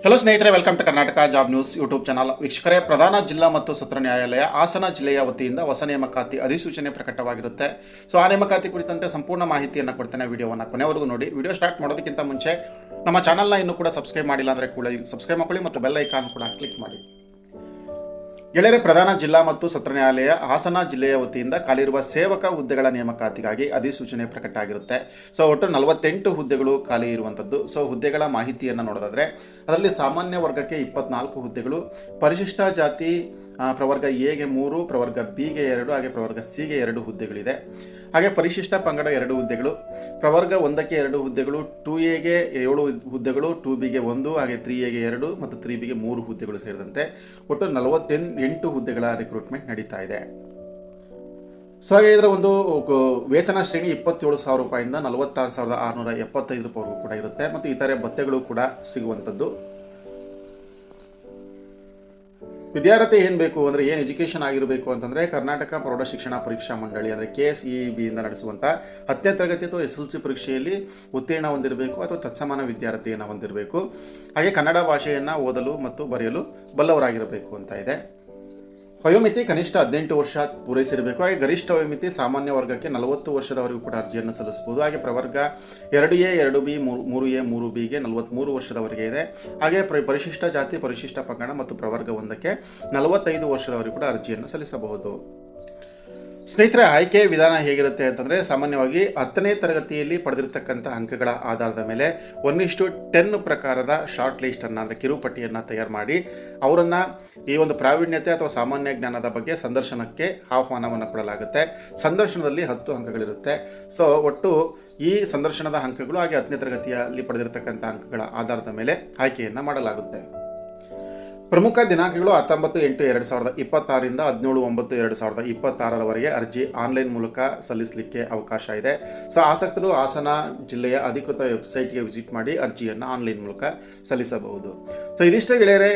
Hello ಸ್ನೇಹಿತರೆ, welcome to Karnataka job news YouTube channel. ವೀಕ್ಷಕರೇ, ಪ್ರಧಾನ ಜಿಲ್ಲಾ ಮತ್ತು ಸತ್ರ ನ್ಯಾಯಾಲಯ ಹಾಸನ ಜಿಲ್ಲೆಯ ವತಿಯಿಂದ ಹೊಸ ನೇಮಕಾತಿ ಅಧಿಸೂಚನೆ ಪ್ರಕಟವಾಗಿರುತ್ತೆ. ಸೊ ಆ ನೇಮಕಾತಿ ಕುರಿತಂತೆ ಸಂಪೂರ್ಣ ಮಾಹಿತಿಯನ್ನು ಕೊಡ್ತೇನೆ. ವಿಡಿಯೋವನ್ನು ಕೊನೆವರೆಗೂ ನೋಡಿ. ವಿಡಿಯೋ ಸ್ಟಾರ್ಟ್ ಮಾಡೋದಕ್ಕಿಂತ ಮುಂಚೆ ನಮ್ಮ ಚಾನಲ್ನ ಇನ್ನೂ ಕೂಡ ಸಬ್ಸ್ಕ್ರೈಬ್ ಮಾಡಿಲ್ಲ ಅಂದರೆ ಕೂಡ ಸಬ್ಸ್ಕ್ರೈಬ್ ಮಾಡ್ಕೊಳ್ಳಿ ಮತ್ತು ಬೆಲ್ ಐಕಾನ್ ಕೂಡ ಕ್ಲಿಕ್ ಮಾಡಿ. ಗೆಳೆಯರೆ, ಪ್ರಧಾನ ಜಿಲ್ಲಾ ಮತ್ತು ಸತ್ರ ನ್ಯಾಯಾಲಯ ಹಾಸನ ಜಿಲ್ಲೆಯ ವತಿಯಿಂದ ಖಾಲಿರುವ ಸೇವಕ ಹುದ್ದೆಗಳ ನೇಮಕಾತಿಗಾಗಿ ಅಧಿಸೂಚನೆ ಪ್ರಕಟ ಆಗಿರುತ್ತೆ. ಸೊ ಒಟ್ಟು 48 ಹುದ್ದೆಗಳು ಖಾಲಿ ಇರುವಂಥದ್ದು. ಸೊ ಹುದ್ದೆಗಳ ಮಾಹಿತಿಯನ್ನು ನೋಡೋದಾದರೆ ಅದರಲ್ಲಿ ಸಾಮಾನ್ಯ ವರ್ಗಕ್ಕೆ 24 ಹುದ್ದೆಗಳು, ಪರಿಶಿಷ್ಟ ಜಾತಿ ಪ್ರವರ್ಗ ಎಗೆ 3, ಪ್ರವರ್ಗ ಬಿಗೆ 2, ಹಾಗೆ ಪ್ರವರ್ಗ ಸಿಗೆ 2 ಹುದ್ದೆಗಳಿದೆ. ಹಾಗೆ ಪರಿಶಿಷ್ಟ ಪಂಗಡ 2 ಹುದ್ದೆಗಳು, ಪ್ರವರ್ಗ 1ಕ್ಕೆ 2 ಹುದ್ದೆಗಳು, 2ಎಗೆ 7 ಹುದ್ದೆಗಳು, 2ಬಿಗೆ 1, ಹಾಗೆ 3ಎಗೆ 2 ಮತ್ತು 3ಬಿಗೆ 3 ಹುದ್ದೆಗಳು ಸೇರಿದಂತೆ ಒಟ್ಟು 48 ಹುದ್ದೆಗಳ ರಿಕ್ರೂಟ್ಮೆಂಟ್ ನಡೀತಾ ಇದೆ. ಸೊ ಹಾಗೆ ಇದರ ಒಂದು ವೇತನ ಶ್ರೇಣಿ 27,000 ರೂಪಾಯಿಂದ 46,675 ರೂಪಾಯಿವರೆಗೂ ಕೂಡ ಇರುತ್ತೆ ಮತ್ತು ಇತರೆ ಭತ್ಯೆಗಳು ಕೂಡ ಸಿಗುವಂಥದ್ದು. ವಿದ್ಯಾರ್ಥಿ ಏನು ಬೇಕು ಅಂದರೆ, ಏನು ಎಜುಕೇಷನ್ ಆಗಿರಬೇಕು ಅಂತಂದರೆ, ಕರ್ನಾಟಕ ಪ್ರೌಢ ಶಿಕ್ಷಣ ಪರೀಕ್ಷಾ ಮಂಡಳಿ ಅಂದರೆ KSEB ನಡೆಸುವಂಥ 10ನೇ ತರಗತಿ ಅಥವಾ SLC ಪರೀಕ್ಷೆಯಲ್ಲಿ ಉತ್ತೀರ್ಣ ಹೊಂದಿರಬೇಕು ಅಥವಾ ತತ್ಸಮಾನ ವಿದ್ಯಾರ್ಥಿಯನ್ನು ಹೊಂದಿರಬೇಕು. ಹಾಗೆ ಕನ್ನಡ ಭಾಷೆಯನ್ನು ಓದಲು ಮತ್ತು ಬರೆಯಲು ಬಲ್ಲವರಾಗಿರಬೇಕು ಅಂತ ಇದೆ. ವಯೋಮಿತಿ ಕನಿಷ್ಠ 18 ವರ್ಷ ಪೂರೈಸಿರಬೇಕು. ಹಾಗೆ ಗರಿಷ್ಠ ವಯೋಮಿತಿ ಸಾಮಾನ್ಯ ವರ್ಗಕ್ಕೆ 40 ವರ್ಷದವರೆಗೂ ಕೂಡ ಅರ್ಜಿಯನ್ನು ಸಲ್ಲಿಸಬಹುದು. ಹಾಗೆ ಪ್ರವರ್ಗ 2A 2B 3A 3Bಗೆ 43 ವರ್ಷದವರೆಗೆ ಇದೆ. ಹಾಗೆ ಪರಿಶಿಷ್ಟ ಜಾತಿ, ಪರಿಶಿಷ್ಟ ಪಂಗಡ ಮತ್ತು ಪ್ರವರ್ಗ 1ಕ್ಕೆ 45 ವರ್ಷದವರೆಗೂ ಕೂಡ ಅರ್ಜಿಯನ್ನು ಸಲ್ಲಿಸಬಹುದು. ಸ್ನೇಹಿತರೆ, ಆಯ್ಕೆ ವಿಧಾನ ಹೇಗಿರುತ್ತೆ ಅಂತಂದರೆ, ಸಾಮಾನ್ಯವಾಗಿ 10ನೇ ತರಗತಿಯಲ್ಲಿ ಪಡೆದಿರತಕ್ಕಂಥ ಅಂಕಗಳ ಆಧಾರದ ಮೇಲೆ 1:10 ಪ್ರಕಾರದ ಶಾರ್ಟ್ ಲಿಸ್ಟನ್ನು ಅಂದರೆ ಕಿರುಪಟ್ಟಿಯನ್ನು ತಯಾರು ಮಾಡಿ ಅವರನ್ನು ಈ ಒಂದು ಪ್ರಾವೀಣ್ಯತೆ ಅಥವಾ ಸಾಮಾನ್ಯ ಜ್ಞಾನದ ಬಗ್ಗೆ ಸಂದರ್ಶನಕ್ಕೆ ಆಹ್ವಾನವನ್ನು ಕೊಡಲಾಗುತ್ತೆ. ಸಂದರ್ಶನದಲ್ಲಿ 10 ಅಂಕಗಳಿರುತ್ತೆ. ಸೊ ಒಟ್ಟು ಈ ಸಂದರ್ಶನದ ಅಂಕಗಳು ಹಾಗೆ 10ನೇ ತರಗತಿಯಲ್ಲಿ ಪಡೆದಿರತಕ್ಕಂಥ ಅಂಕಗಳ ಆಧಾರದ ಮೇಲೆ ಆಯ್ಕೆಯನ್ನು ಮಾಡಲಾಗುತ್ತೆ. ಪ್ರಮುಖ ದಿನಾಂಕಗಳು 19/8/2026ರಿಂದ 17/9/2026ರವರೆಗೆ ಅರ್ಜಿ ಆನ್ಲೈನ್ ಮೂಲಕ ಸಲ್ಲಿಸಲಿಕ್ಕೆ ಅವಕಾಶ ಇದೆ. ಸೊ ಆಸಕ್ತರು ಹಾಸನ ಜಿಲ್ಲೆಯ ಅಧಿಕೃತ ವೆಬ್ಸೈಟ್ಗೆ ವಿಸಿಟ್ ಮಾಡಿ ಅರ್ಜಿಯನ್ನು ಆನ್ಲೈನ್ ಮೂಲಕ ಸಲ್ಲಿಸಬಹುದು. ಸೊ ಇದಿಷ್ಟೇ ಗೆಳೆಯರೆ,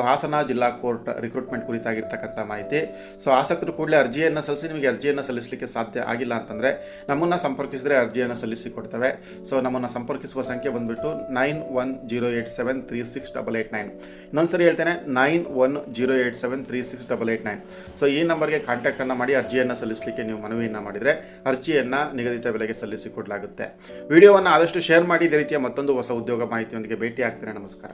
ಹಾಸನ ಜಿಲ್ಲಾ ಕೋರ್ಟ್ ರಿಕ್ರೂಟ್ಮೆಂಟ್ ಕುರಿತಾಗಿರ್ತಕ್ಕಂಥ ಮಾಹಿತಿ. ಸೊ ಆಸಕ್ತರು ಕೂಡಲೇ ಅರ್ಜಿಯನ್ನು ಸಲ್ಲಿಸಿ. ನಿಮಗೆ ಅರ್ಜಿಯನ್ನು ಸಲ್ಲಿಸಲಿಕ್ಕೆ ಸಾಧ್ಯ ಆಗಿಲ್ಲ ಅಂತಂದರೆ ನಮ್ಮನ್ನು ಸಂಪರ್ಕಿಸಿದರೆ ಅರ್ಜಿಯನ್ನು ಸಲ್ಲಿಸಿ ಕೊಡ್ತೇವೆ. ಸೊ ನಮ್ಮನ್ನು ಸಂಪರ್ಕಿಸುವ ಸಂಖ್ಯೆ ಬಂದುಬಿಟ್ಟು 9108736889. ಇನ್ನೊಂದ್ಸರಿ ಹೇಳ್ತೇನೆ, 9108736889. ಸೊ ಈ ನಂಬರ್ಗೆ ಕಾಂಟ್ಯಾಕ್ಟನ್ನು ಮಾಡಿ ಅರ್ಜಿಯನ್ನು ಸಲ್ಲಿಸಲಿಕ್ಕೆ ನೀವು ಮನವಿಯನ್ನು ಮಾಡಿದರೆ ಅರ್ಜಿಯನ್ನು ನಿಗದಿತ ಬೆಲೆಗೆ ಸಲ್ಲಿಸಿ ಕೊಡಲಾಗುತ್ತೆ. ವಿಡಿಯೋವನ್ನು ಆದಷ್ಟು ಶೇರ್ ಮಾಡಿ. ಇದೇ ರೀತಿಯ ಮತ್ತೊಂದು ಹೊಸ ಉದ್ಯೋಗ ಮಾಹಿತಿಯೊಂದಿಗೆ ಭೇಟಿ ಆಗ್ತೇನೆ. ನಮಸ್ಕಾರ.